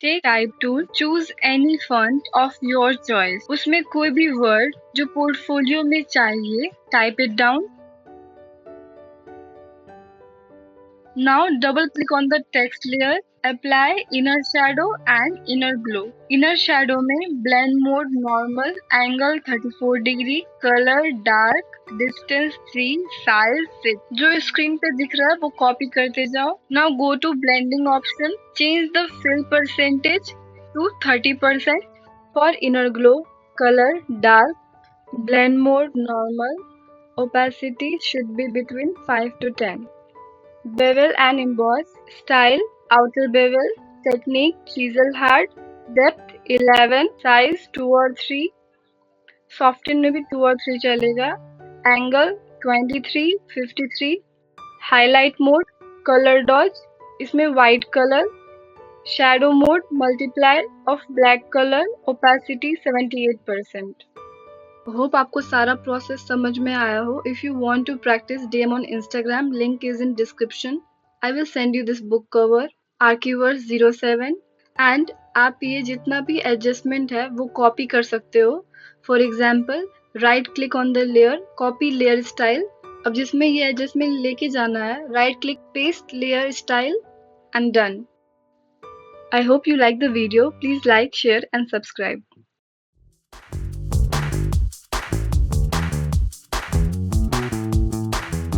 Take type tool, choose any font of your choice. उसमें कोई भी वर्ड जो पोर्टफोलियो में चाहिए, type it down. Now double click on the text layer. Apply inner shadow and inner glow. Inner shadow में blend mode normal, angle 34 degree, color dark, distance 3, size 6. जो screen पे दिख रहा है वो कॉपी करते जाओ. Now go to blending option. Change the fill percentage to 30% for inner glow, color dark, blend mode normal, opacity should be between 5 to 10. Bevel and emboss, style, outer bevel, technique, chisel hard, depth 11, size 2 or 3, soften में भी 2 और 3 चलेगा, angle 23, 53, highlight mode, color dodge, इसमें white color, shadow mode, multiply of black color, opacity 78%. Hope आपको सारा process समझ में आया हो. If you want to practice DM on Instagram, link is in description. I will send you this book cover archivers 07 and आप ये जितना भी एडजस्टमेंट है वो कॉपी कर सकते हो. For example, right click on the layer, copy layer style. अब जिसमें ये एडजस्टमेंट लेके जाना है, right click, paste layer style and done. I hope you like the video. Please like, share and subscribe.